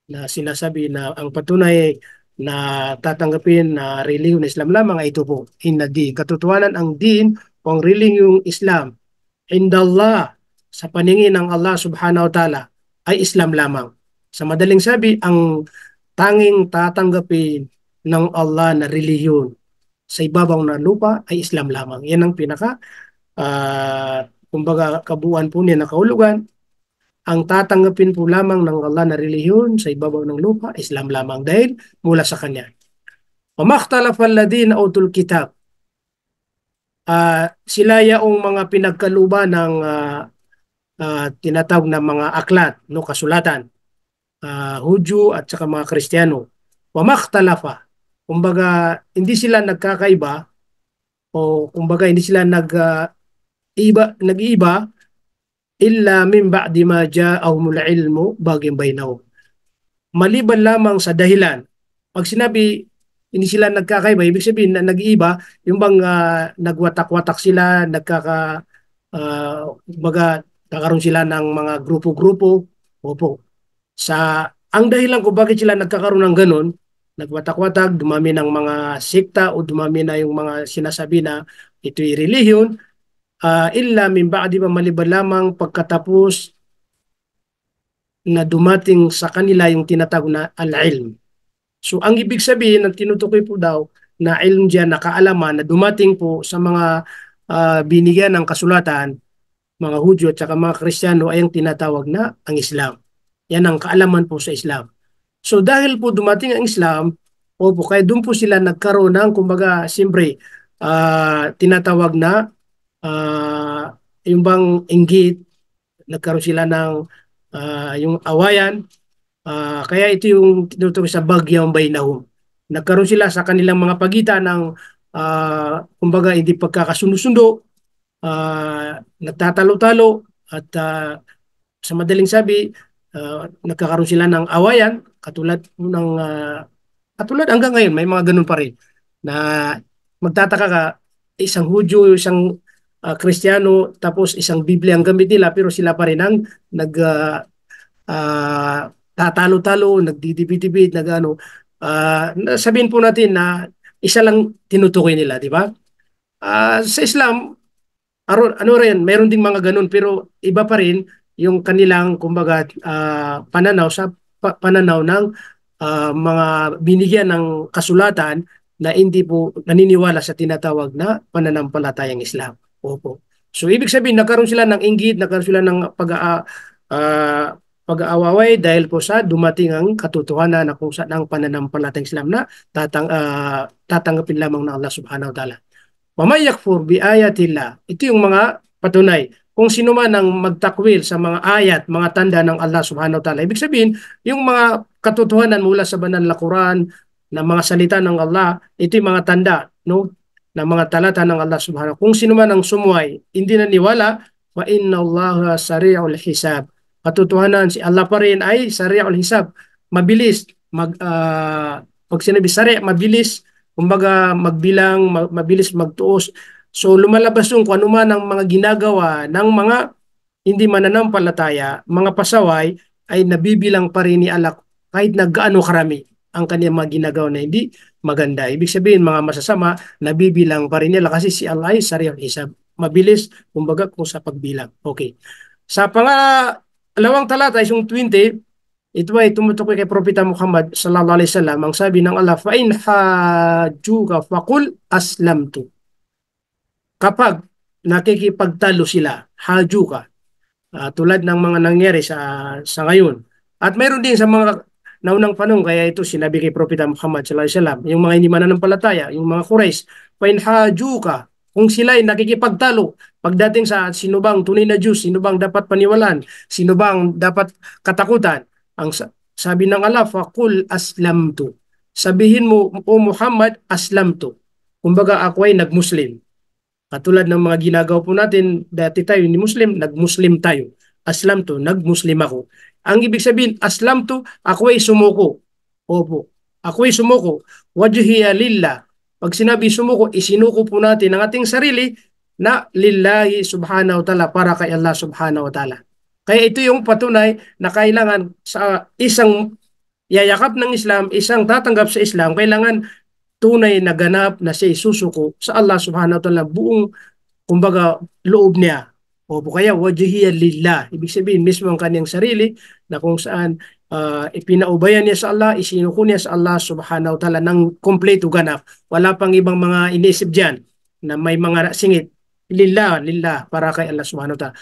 A: na sinasabi na ang patunay na tatanggapin na relihiyong Islam lamang ay ito po, inna din. Katotohanan ang din o ang relihiyong Islam indallah sa paningin ng Allah subhanahu wa ta'ala ay Islam lamang. Sa madaling sabi, ang tanging tatanggapin ng Allah na relihiyon sa ibabaw ng lupa ay Islam lamang. Yan ang pinaka kumbaga kabuuan po niya na kahulugan. Ang tatanggapin po lamang ng Allah na relihiyon sa ibabaw ng lupa, Islam lamang dahil mula sa Kanya. وَمَخْتَلَفَ الَّذِينَ أُوتُوا الْكِتَابَ sila yaong mga pinagkaluba ng tinatawag na mga aklat, no, kasulatan, Hudyo at saka mga Kristiyano. وَمَخْتَلَفَ kumbaga hindi sila nagkakaiba o kumbaga hindi sila nag-iiba illa min ba'di ma ja'ahumul ilmu baghyan bainahum. Maliban lamang sa dahilan. Pag sinabi hindi sila nagkakaiba, ibig sabihin na nag-iiba, yung bang nagwatak-watak sila, kumbaga kakaroon sila ng mga grupo-grupo. Opo. Ang dahilan kung bakit sila nagkakaroon ng ganun, nagwatak-watak, dumami ng mga sekta o dumami na yung mga sinasabi na ito'y relihiyon, illa min ba'di ma maliban lamang pagkatapos na dumating sa kanila yung tinatawag na al-ilm. So ang ibig sabihin ng tinutukoy po daw na ilm diyan na kaalaman na dumating po sa mga binigyan ng kasulatan, mga Hudyo at saka mga Kristiyano ay ang tinatawag na ang Islam. Yan ang kaalaman po sa Islam. So dahil po dumating ang Islam, opo, kaya doon po sila nagkaroon ng kumbaga siyempre tinatawag na yung bang inggit, nagkaroon sila ng yung awayan, kaya ito yung tinutukoy sa baghyan bainahum. Nagkaroon sila sa kanilang mga pagitan ng kumbaga hindi pagkakasundo-sundo, nagtatalo-talo at sa madaling sabi, nagkakaroon sila ng awayan katulad hanggang ngayon may mga ganun pa rin na magtataka ka, isang Hudyo, isang Kristiyano, tapos isang Biblia ang gamit nila pero sila pa rin ang tatalo-talo, nagdidibit-dibit, sabihin po natin na isa lang tinutukoy nila, di ba? Sa Islam, ano rin, mayroon ding mga ganun pero iba pa rin yung kanilang kumbaga pananaw sa pananaw ng mga binigyan ng kasulatan na hindi po naniniwala sa tinatawag na pananampalatayang Islam. Opo. So ibig sabihin nagkaroon sila ng inggit, nagkaroon sila ng pag-aaway dahil po sa dumating ang katotohanan na kung saan ang pananampalatayang Islam na tatanggapin lamang ng Allah subhanahu wa ta'ala. Wa may yakfur bi ayatillah. Ito yung mga patunay. Kung sino man ang magtakwil sa mga ayat, mga tanda ng Allah subhanahu wa ta'ala. Ibig sabihin, yung mga katotohanan mula sa banal na Quran, na mga salita ng Allah, ito yung mga tanda, no? ng mga talata ng Allah subhanahu. Kung sino man ang sumuway, hindi naniwala, fa inna Allah sari'ul hisab. Katotohanan, si Allah pa rin ay sari'ul hisab. Mabilis, pag sinabi sari', mabilis, kumbaga magbilang, mabilis magtuos. So lumalabas yung kung ano man ang mga ginagawa ng mga hindi mananampalataya, mga pasaway, ay nabibilang pa rin ni Allah kahit na gaano karami ang kanyang mga ginagawa na hindi maganda. Ibig sabihin, mga masasama, nabibilang pa rin nila kasi si Allah ay sari'ul hisab. Mabilis, kumbaga, kung sa pagbilang. Okay. Sa pangalawang talata, isang 20, ito ay tumutukoy kay Propeta Muhammad sallallahu alaihi wasallam. Ang sabi ng Allah, fa in hajjuka faqul aslamtu. Kapag nakikipagtalo sila, hajuka, tulad ng mga nangyari sa ngayon. At mayroon din sa mga naunang panahon, kaya ito sinabi kay Propeta Muhammad sallallahu alaihi wasallam, yung mga hindi mananampalataya, yung mga Quraysh, fa in hajuka, kung sila ay nakikipagtalo pagdating sa sino bang tunay na Diyos, sino bang dapat paniwalaan, sino bang dapat katakutan, ang sabi ng Allah, faqul aslamtu. Sabihin mo, o Muhammad, aslamtu. Kumbaga ako ay nagmuslim. Katulad ng mga ginagawa po natin, dati tayo ni Muslim, nagmuslim tayo. Aslamtu, nagmuslim ako. Ang ibig sabihin, aslamtu, ako ay sumuko. Opo, ako ay sumuko. Wajhiya lillah. Pag sinabi sumuko, isinuko po natin ang ating sarili na lillahi subhanahu wa ta'ala, para kay Allah subhanahu wa ta'ala. Kaya ito yung patunay na kailangan sa isang yayakap ng Islam, isang tatanggap sa Islam, kailangan tunay na ganap na siya isusuko sa Allah subhanahu wa ta'ala buong, kumbaga, loob niya. O kaya wajhiya lillah. Ibig sabihin mismo ang kanyang sarili na kung saan ipinaubayan niya sa Allah, isinuko niya sa Allah subhanahu wa ta'ala ng kompleto ganap. Wala pang ibang mga iniisip dyan na may mga singit. Lillah, para kay Allah subhanahu wa ta'ala.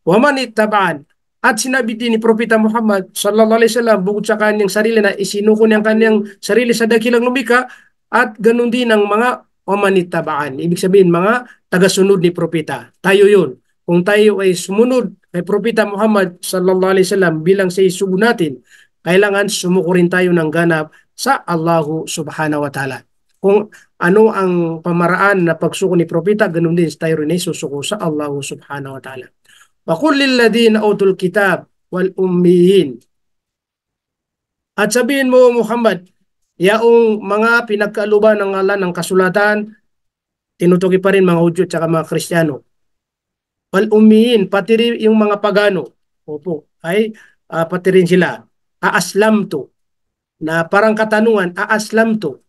A: Waman ittaba'an. At sinabi din ni Propeta Muhammad sallallahu alaihi wasallam, bukod sa kanyang sarili na isinuko niya ang kanyang sarili sa dakilang lumika, at ganun din ang mga wamanittabaan. Ibig sabihin, mga tagasunod ni Propeta. Tayo yun. Kung tayo ay sumunod kay Propeta Muhammad sallallahu alaihi wasallam bilang sa isugo natin, kailangan sumuko rin tayo ng ganap sa Allah subhanahu wa ta'ala. Kung ano ang pamaraan na pagsuko ni Propeta, ganun din tayo rin ay susuko sa Allah subhanahu wa ta'ala. Wa qul lil ladina utul kitab wal ummiyin. At sabihin mo, Muhammad, yaong mga pinagkaaluban ng Allah ng kasulatan, tinutukoy pa rin mga Hudyo at mga Kristiyano. Wal ummiyin, pati rin yung mga pagano, opo, ay pati rin sila. Aaslamtu, na parang katanungan, aaslamtu,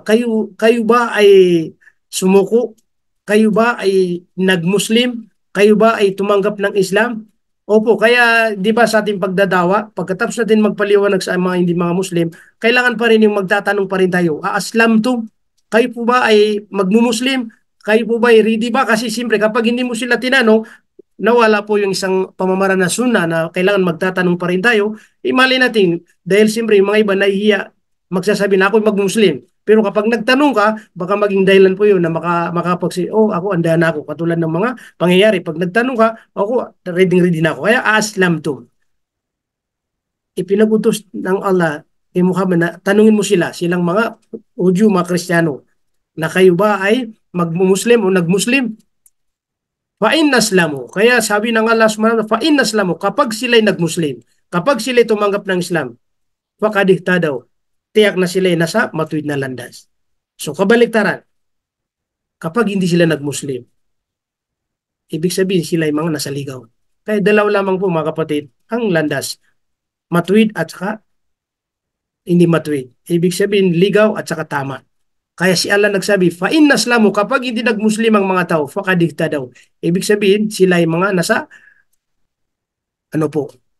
A: kayo ba ay sumuko? Kayo ba ay nagmuslim? Kayo ba ay tumanggap ng Islam? Opo, kaya di ba sa ating pagdadawa, pagkatapos natin magpaliwanag sa mga hindi mga Muslim, kailangan pa rin yung magtatanong pa rin tayo, aaslamtu, kayo po ba ay magmumuslim? Kayo po ba ay ready ba? Kasi siyempre kapag hindi mo sila tinanong, nawala po yung isang pamamaraan na sunna na kailangan magtatanong pa rin tayo. Imali natin, dahil siyempre yung mga iba nahihiya magsasabi na ako magmuslim. Pero kapag nagtanong ka, baka maging dahilan po yun na makapagsi, oh ako handa na ako. Katulad ng mga pangyayari. Pag nagtanong ka, ako ready na ako. Kaya aslamtu. Ipinagutos ng Allah kay Muhammad na tanungin mo silang mga Hudyo, mga Kristiyano, na kayo ba ay magmuslim o nagmuslim? Fa'in naslamu. Kaya sabi ng Allah subhanahu wa ta'ala, fa'in naslamu, kapag sila'y nagmuslim, kapag sila'y tumanggap ng Islam, fakadihta daw, tiyak na sila'y nasa matuwid na landas. So kabaliktaran, kapag hindi sila nagmuslim, ibig sabihin sila'y mga nasa ligaw. Kaya dalaw lamang po mga kapatid, ang landas, matuwid at saka hindi matuwid. Ibig sabihin ligaw at saka tama. Kaya si Allah nagsabi, fa'in naslamu, kapag hindi nagmuslim ang mga tao, fakadihta daw. Ibig sabihin, sila ay mga nasa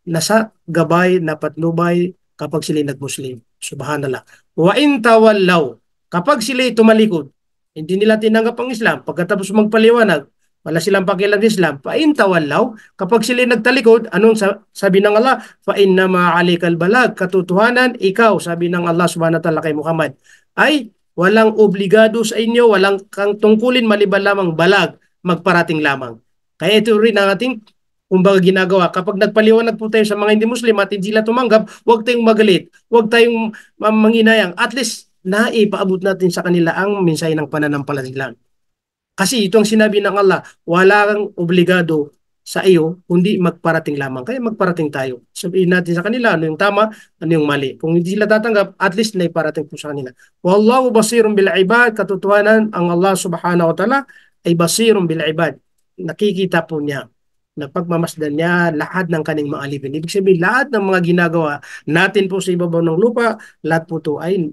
A: nasa gabay, na patnubay kapag sila ay nagmuslim. Subhanallah. Wa in tawallaw, kapag sila ay tumalikod, hindi nila tinanggap ang Islam, pagkatapos magpaliwanag, wala silang pakialam sa Islam, fa in tawallaw, kapag sila ay nagtalikod, anong sabi ng Allah? Fa innama 'alaikal balag, katotohanan ikaw, sabi ng Allah subhanahu wa ta'ala kay Muhammad, ay walang obligado sa inyo, walang kang tungkulin maliban lamang balag, magparating lamang. Kaya ito rin ang ating kumbaga ginagawa. Kapag nagpaliwanag po tayo sa mga hindi Muslim at hindi sila tumanggap, huwag tayong magalit, huwag tayong manginayang. At least na ipaabot natin sa kanila ang mensahe ng pananampalataya. Kasi ito ang sinabi ng Allah, wala kang obligado sa iyo, kundi magparating lamang. Kaya magparating tayo. Sabihin natin sa kanila ano yung tama, ano yung mali. Kung hindi sila tatanggap, at least na iparating po sa kanila. Wallahu basirun bil ibad, katotohanan ang Allah subhanahu wa ta'ala ay basirun bil ibad. Nakikita po niya, napagmamasdan niya lahat ng kaning mga alipin. Ibig sabihin, lahat ng mga ginagawa natin po sa ibabaw ng lupa, lahat po ito ay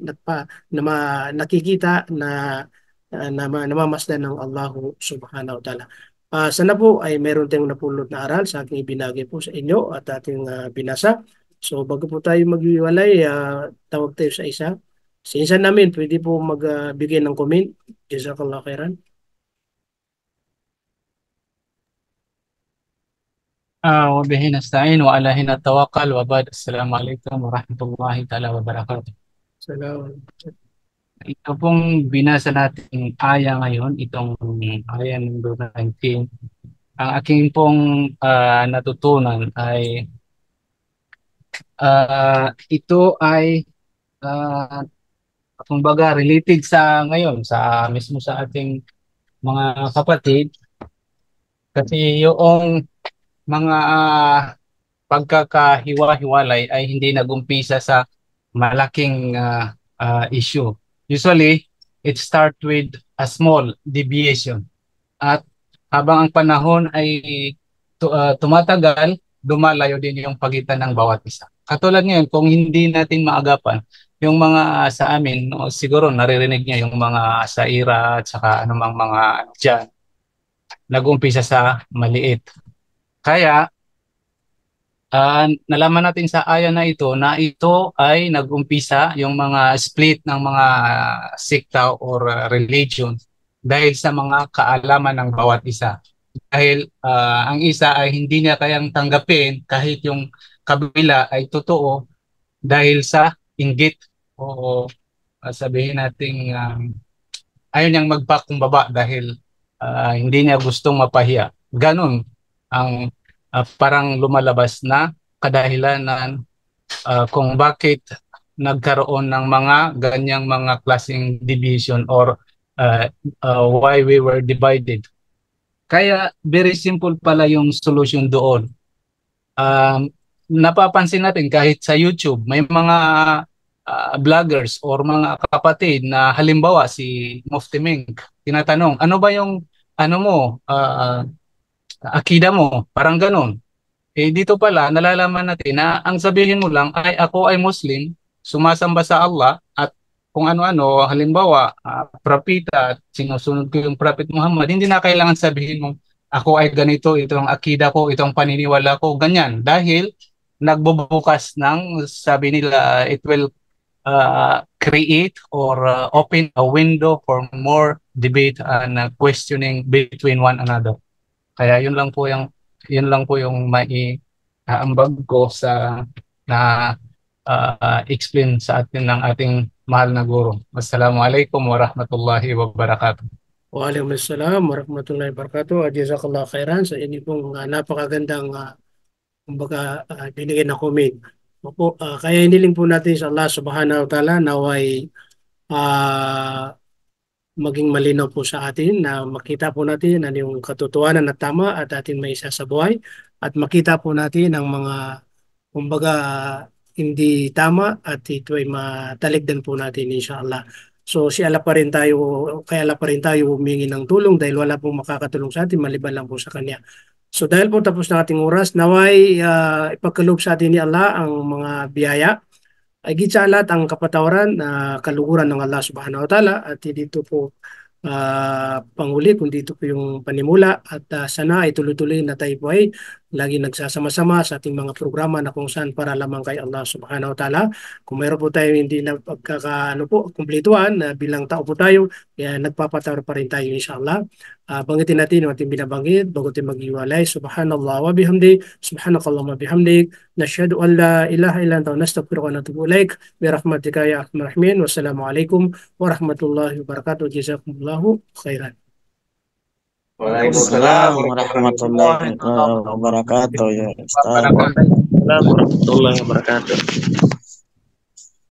A: nakikita na namamasdan ng Allah subhanahu wa ta'ala. Sana po ay meron tayong napulot na aral sa ating ibinagay po sa inyo at ating binasa. So bago po tayo maghiwalay, tawag tayo sa isa. Sa isa namin, pwede po magbigay ng comment. Jazakallah khairan.
I: وبه نستعين وعلى هنا التوكل وبعد السلام عليكم ورحمة الله تعالى وبركاته.
A: Salamat.
I: Ito pong binasa nating aya ngayon, itong aya number 19. Ang aking pong natutunan ay ito ay kumbaga related sa ngayon, sa mismo sa ating mga kapatid. Kasi yung mga pagkakahiwa-hiwalay ay hindi nagumpisa sa malaking issue. Usually, it starts with a small deviation. At habang ang panahon ay tumatagal, lumalayo din yung pagitan ng bawat isa. Katulad ngayon, kung hindi natin maagapan, yung mga sa amin, no, siguro naririnig niya yung mga sa ira at saka anumang mga dyan, nag-umpisa sa maliit. Kaya, nalaman natin sa aya na ito ay nag-umpisa yung mga split ng mga sekta or religion dahil sa mga kaalaman ng bawat isa. Dahil ang isa ay hindi niya kayang tanggapin kahit yung kabila ay totoo dahil sa inggit o sabihin natin ayaw niyang magpakumbaba dahil hindi niya gustong mapahiya. Ganon ang parang lumalabas na kadahilanan kung bakit nagkaroon ng mga ganyang mga klaseng division or why we were divided. Kaya very simple pala yung solution doon. Napapansin natin kahit sa YouTube may mga vloggers or mga kapatid na halimbawa si Mufti Menk, tinatanong ano ba yung ano mo akida mo, parang ganun. Dito pala, nalalaman natin na ang sabihin mo lang ay ako ay Muslim, sumasamba sa Allah at kung ano-ano, halimbawa, propeta, sinusunod ko yung Prophet Muhammad, hindi na kailangan sabihin mo ako ay ganito, ito ang akida ko, ito ang paniniwala ko, ganyan. Dahil nagbubukas ng, sabi nila, it will create or open a window for more debate and questioning between one another. Kaya yun lang po yung maiambag ko sa na explain sa atin ng ating mahal na guro. Wassalamualaikum warahmatullahi wabarakatuh.
A: Waalaikumsalam warahmatullahi wabarakatuh. Jazakallah khairan sa inyo pong napakagandang kumbaga binigay na comment. Opo, kaya hiniling po natin sa Allah subhanahu wa ta'ala naway maging malinaw po sa atin na makita po natin ano yung katotohanan na tama at ating may isa sa buhay at makita po natin ang mga kumbaga hindi tama at ito ay mataligdan po natin inshallah. So kaya Allah pa rin tayo humingi ng tulong dahil wala pong makakatulong sa atin maliban lang po sa Kanya. So dahil po tapos na ating oras, naway ipagkaloob sa atin ni Allah ang mga biyaya ay higit sa lahat ang kapatawaran kaluguran ng Allah subhanahu wa ta'ala at dito po panghuli kundi ito po yung panimula at sana ay tuloy-tuloy na tayo po ay lagi nagsasama-sama sa ating mga programa na kung saan para lamang kay Allah subhanahu wa ta'ala. Kung mayroon po tayo hindi na kumplituhan bilang tao po tayo, kaya nagpapatawar pa rin tayo inshallah. Banggitin natin yung ating binabanggit bago tayo mag-iwalay. Subhanallah wa bihamdi, subhanakallahumma bihamdik, nashhadu an la ilaha illa anta nastaghfiruka wa natubu ilaik bi rahmatika ya arhamar rahimin. Wassalamualaikum warahmatullahi wabarakatuh. Jazakumullahu khairan.
E: Waalaikumsalam warahmatullahi wabarakatuh ya Ustaz.
B: Waalaikumsalam warahmatullahi wabarakatuh.